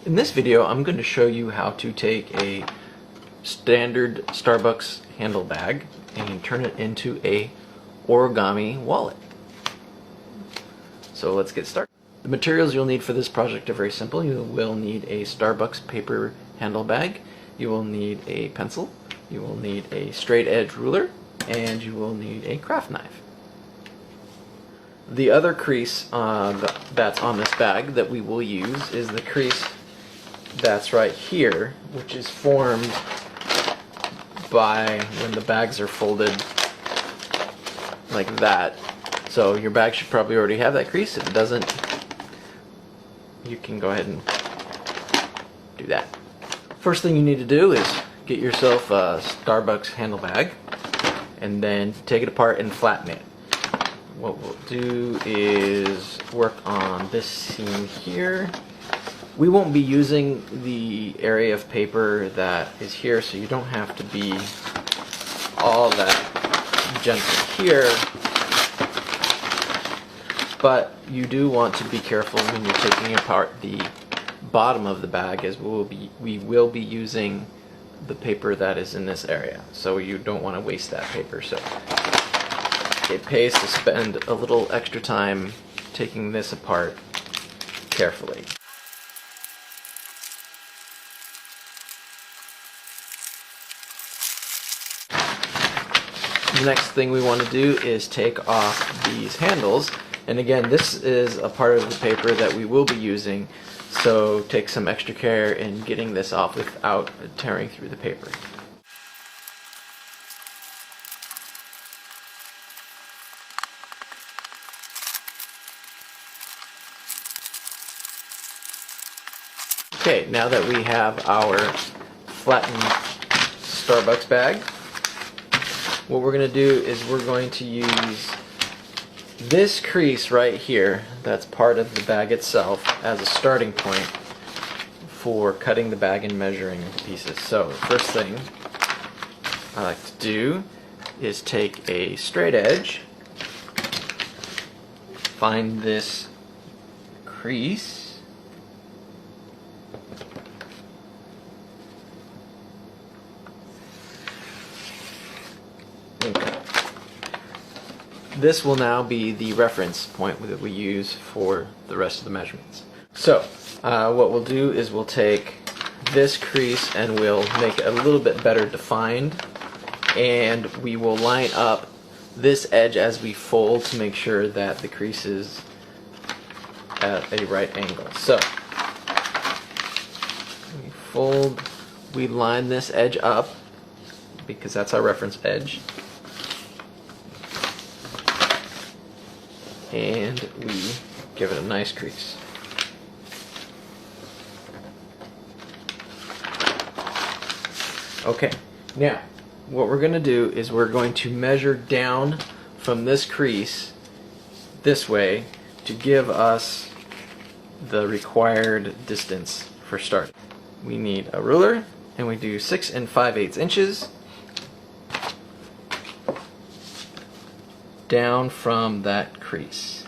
In this video, I'm going to show you how to take a standard Starbucks handle bag and turn it into a origami wallet. So let's get started. The materials you'll need for this project are very simple. You will need a Starbucks paper handle bag, you will need a pencil, you will need a straight edge ruler, and you will need a craft knife. The other crease that's on this bag that we will use is the crease that's right here, which is formed by when the bags are folded like that. So your bag should probably already have that crease. If it doesn't, you can go ahead and do that. First thing you need to do is get yourself a Starbucks handle bag and then take it apart and flatten it. What we'll do is work on this seam here. We won't be using the area of paper that is here, so you don't have to be all that gentle here, but you do want to be careful when you're taking apart the bottom of the bag, as we will be using the paper that is in this area, so you don't want to waste that paper. So it pays to spend a little extra time taking this apart carefully. The next thing we want to do is take off these handles, and again, this is a part of the paper that we will be using, so take some extra care in getting this off without tearing through the paper. Okay, now that we have our flattened Starbucks bag, what we're going to do is we're going to use this crease right here that's part of the bag itself as a starting point for cutting the bag and measuring the pieces. So the first thing I like to do is take a straight edge, find this crease, this will now be the reference point that we use for the rest of the measurements. So what we'll do is we'll take this crease and we'll make it a little bit better defined, and we will line up this edge as we fold to make sure that the crease is at a right angle. So we fold, we line this edge up because that's our reference edge, and we give it a nice crease. Okay, now what we're going to do is we're going to measure down from this crease this way to give us the required distance for starting. We need a ruler, and we do 6 5/8 inches down from that crease.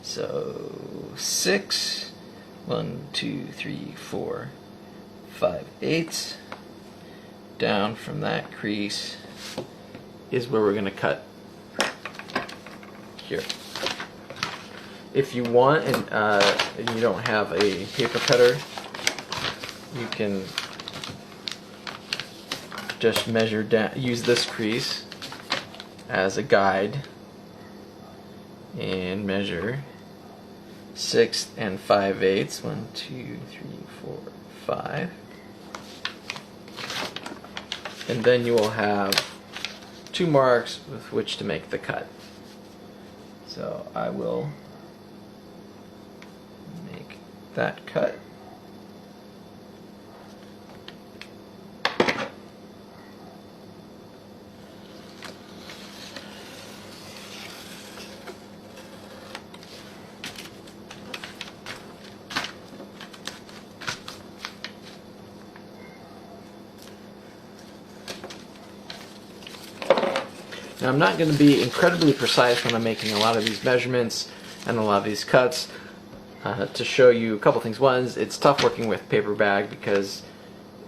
So 6, 1, 2, 3, 4, 5/8 down from that crease is where we're going to cut here. If you want and you don't have a paper cutter, you can just measure down, use this crease as a guide and measure 6 5/8. 1, 2, 3, 4, 5. And then you will have 2 marks with which to make the cut. So I will make that cut. Now, I'm not going to be incredibly precise when I'm making a lot of these measurements and a lot of these cuts. to show you a couple things. One is it's tough working with paper bag because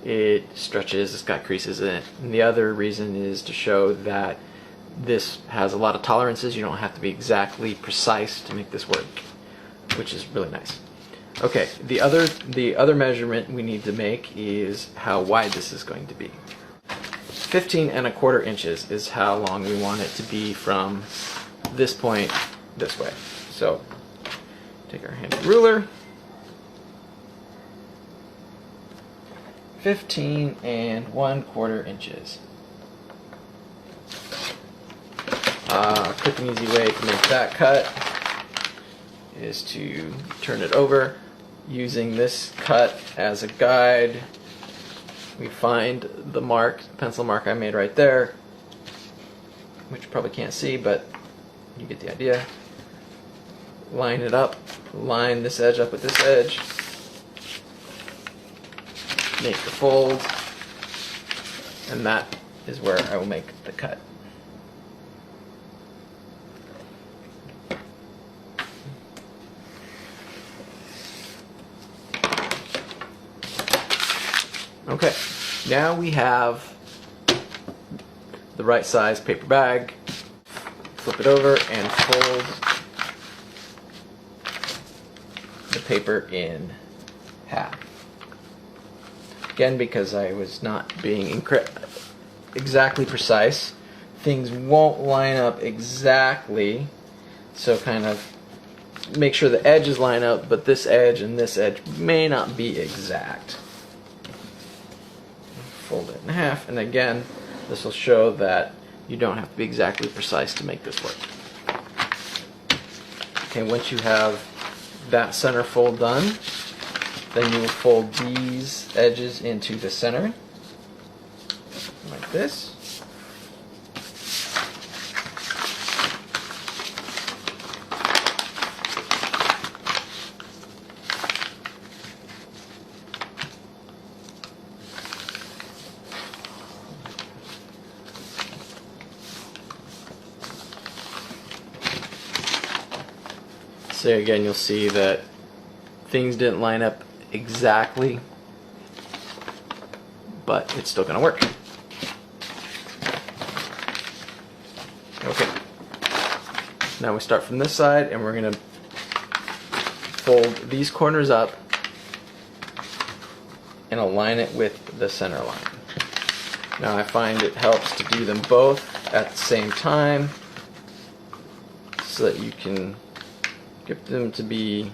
it stretches, it's got creases in it. And the other reason is to show that this has a lot of tolerances. You don't have to be exactly precise to make this work, which is really nice. Okay, the other measurement we need to make is how wide this is going to be. 15¼ inches is how long we want it to be from this point this way. So take our handy ruler, 15¼ inches. Quick and easy way to make that cut is to turn it over. Using this cut as a guide, we find the mark, pencil mark I made right there, which you probably can't see, but you get the idea. Line it up, line this edge up with this edge, make the fold, and that is where I will make the cut. Okay, now we have the right size paper bag. Flip it over and fold the paper in half. Again, because I was not being exactly precise, things won't line up exactly, so kind of make sure the edges line up, but this edge and this edge may not be exact. Fold it in half, and again, this will show that you don't have to be exactly precise to make this work. Okay, once you have that center fold done, then you will fold these edges into the center, like this. So again, you'll see that things didn't line up exactly, but it's still going to work. Okay, now we start from this side and we're going to fold these corners up and align it with the center line. Now I find it helps to do them both at the same time so that you can get them to be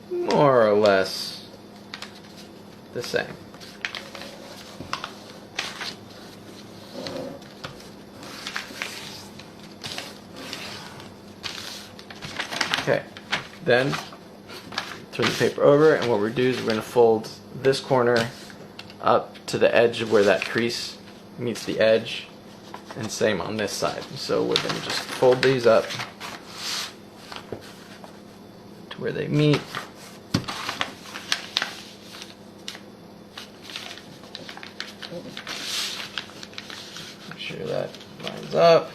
more or less the same. Okay, then turn the paper over, and what we're doing is we're going to fold this corner up to the edge of where that crease meets the edge, and same on this side. So we're going to just fold these up to where they meet. Make sure that lines up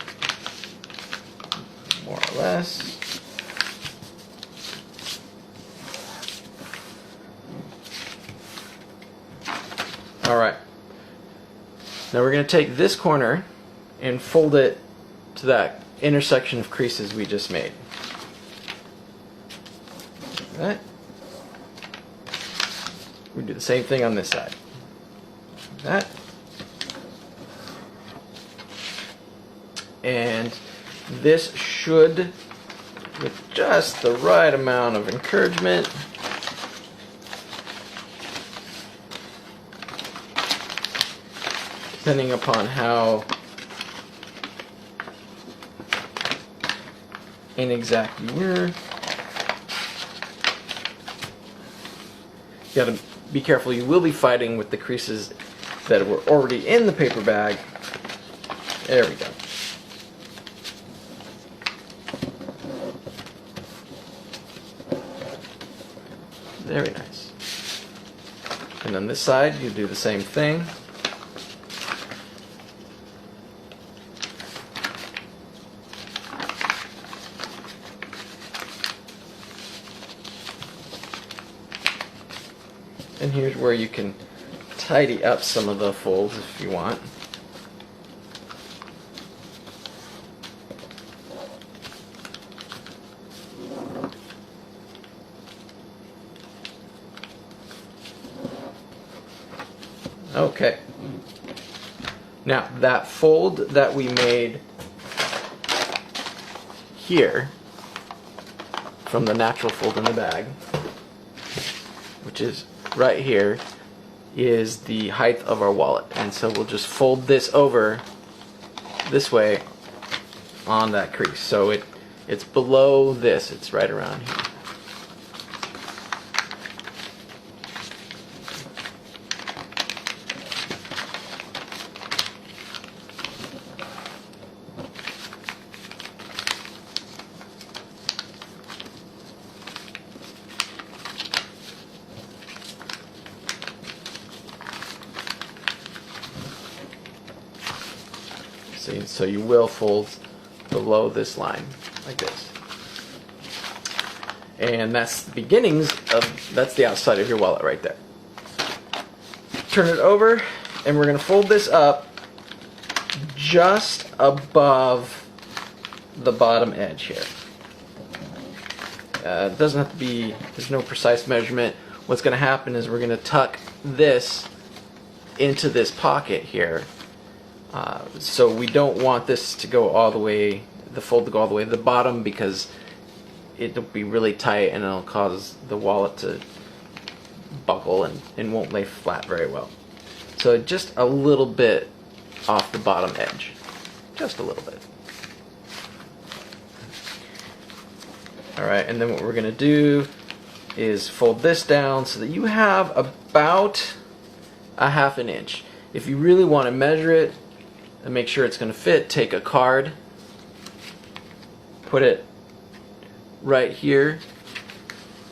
more or less. Alright, now we're going to take this corner and fold it to that intersection of creases we just made. Like that. We do the same thing on this side. Like that. And this should, with just the right amount of encouragement, depending upon how inexact you were. You gotta be careful, you will be fighting with the creases that were already in the paper bag. There we go. Very nice. And on this side, you do the same thing. And here's where you can tidy up some of the folds if you want. Okay. Now, that fold that we made here from the natural fold in the bag, which is right here, is the height of our wallet. And so we'll just fold this over this way on that crease. So it's below this, it's right around here. See, so you will fold below this line, like this. And that's the beginnings of, that's the outside of your wallet right there. Turn it over, and we're going to fold this up just above the bottom edge here. It doesn't have to be, there's no precise measurement. What's going to happen is we're going to tuck this into this pocket here. So we don't want this to go all the way, the fold to go all the way to the bottom, because it'll be really tight and it'll cause the wallet to buckle and won't lay flat very well. So just a little bit off the bottom edge, just a little bit. Alright, and then what we're going to do is fold this down so that you have about a ½ an inch. If you really want to measure it and make sure it's going to fit, take a card, put it right here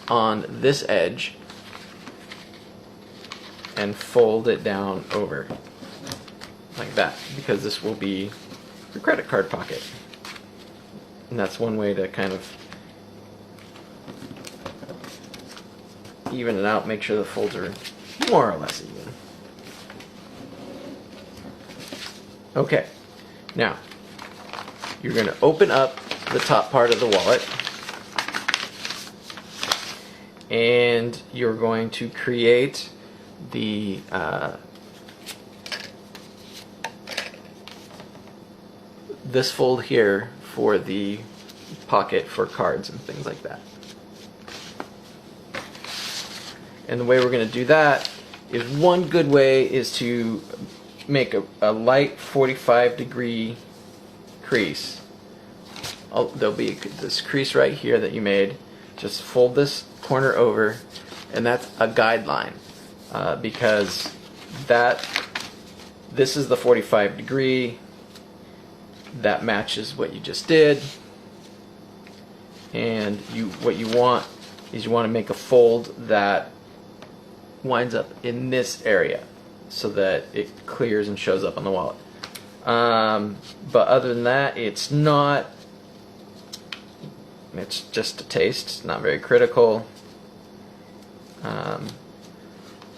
on this edge, and fold it down over like that, because this will be your credit card pocket. And that's one way to kind of even it out, make sure the folds are more or less even. Okay, now you're going to open up the top part of the wallet, and you're going to create the this fold here for the pocket for cards and things like that. And the way we're going to do that is, one good way is to make a light 45-degree crease. There'll be this crease right here that you made. Just fold this corner over, and that's a guideline, because this is the 45-degree. That matches what you just did. And what you want is you want to make a fold that winds up in this area, so that it clears and shows up on the wallet. But other than that, it's just a taste. It's not very critical.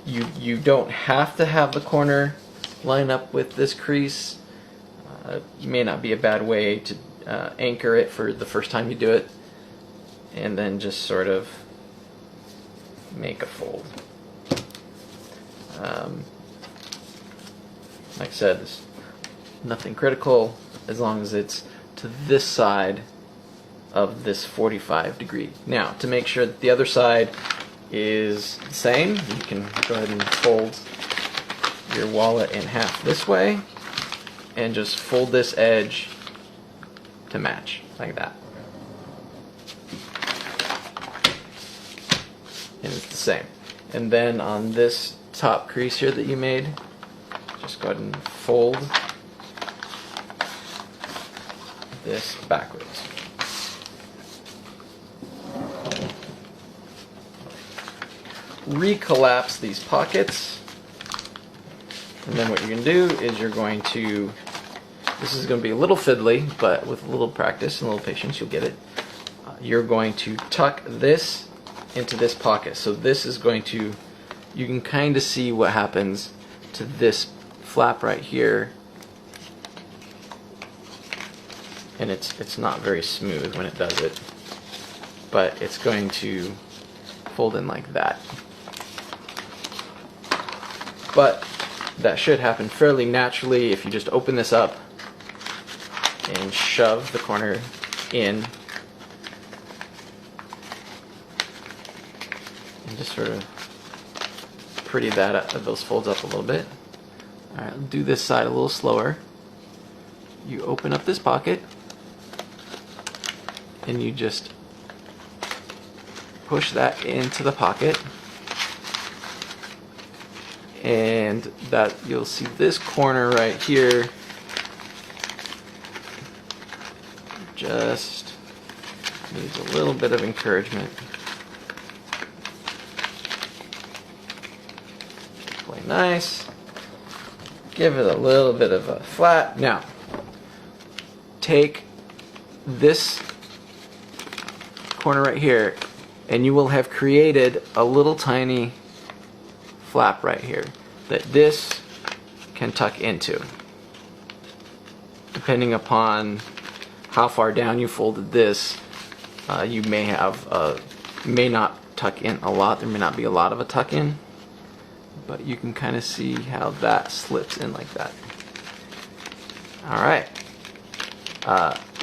You don't have to have the corner line up with this crease. It may not be a bad way to anchor it for the first time you do it, and then just sort of make a fold. Like I said, there's nothing critical as long as it's to this side of this 45-degree. Now, to make sure that the other side is the same, you can go ahead and fold your wallet in half this way, and just fold this edge to match, like that. And it's the same. And then on this top crease here that you made, just go ahead and fold this backwards. Recollapse these pockets, and then what you're going to do is you're going to, this is going to be a little fiddly, but with a little practice and a little patience you'll get it. You're going to tuck this into this pocket. So this is going to you can kind of see what happens to this flap right here, and it's not very smooth when it does it, but it's going to fold in like that. But that should happen fairly naturally if you just open this up and shove the corner in and just sort of pretty those folds up a little bit. Alright, I'll do this side a little slower. You open up this pocket and you just push that into the pocket, and that you'll see this corner right here just needs a little bit of encouragement. Play nice. Give it a little bit of a flat. Now, take this corner right here, and you will have created a little tiny flap right here that this can tuck into. Depending upon how far down you folded this, you may have may not tuck in a lot. There may not be a lot of a tuck in, but you can kind of see how that slips in like that. All right.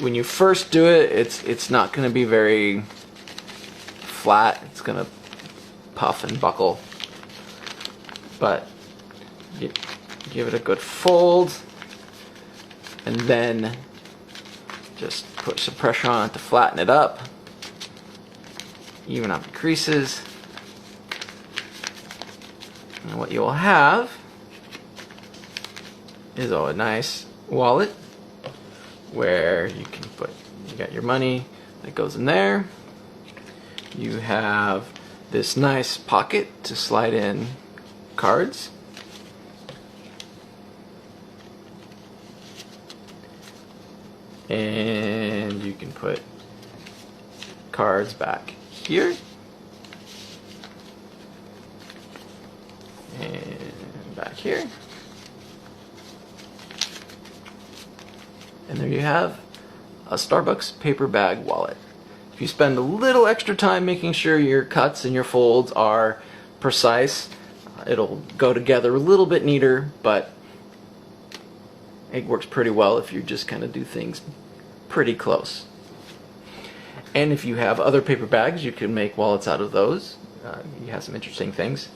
When you first do it, it's not going to be very flat. It's going to puff and buckle. But you give it a good fold, and then just put some pressure on it to flatten it up, even out the creases. And what you'll have is a nice wallet where you can you got your money that goes in there. You have this nice pocket to slide in cards. And you can put cards back here. And back here. And there you have a Starbucks paper bag wallet. If you spend a little extra time making sure your cuts and your folds are precise, it'll go together a little bit neater, but it works pretty well if you just kind of do things pretty close. And if you have other paper bags, you can make wallets out of those. You have some interesting things.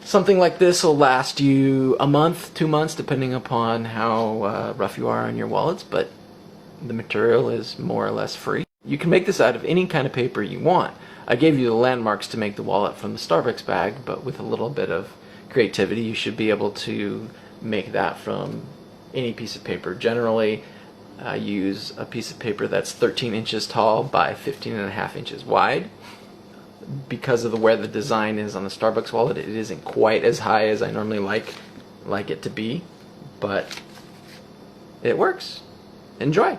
Something like this will last you a month, 2 months, depending upon how rough you are on your wallets, but the material is more or less free. You can make this out of any kind of paper you want. I gave you the landmarks to make the wallet from the Starbucks bag, but with a little bit of creativity, you should be able to make that from any piece of paper. Generally, I use a piece of paper that's 13 inches tall by 15.5 inches wide. Because of the way the design is on the Starbucks wallet, it isn't quite as high as I normally like it to be, but it works. Enjoy!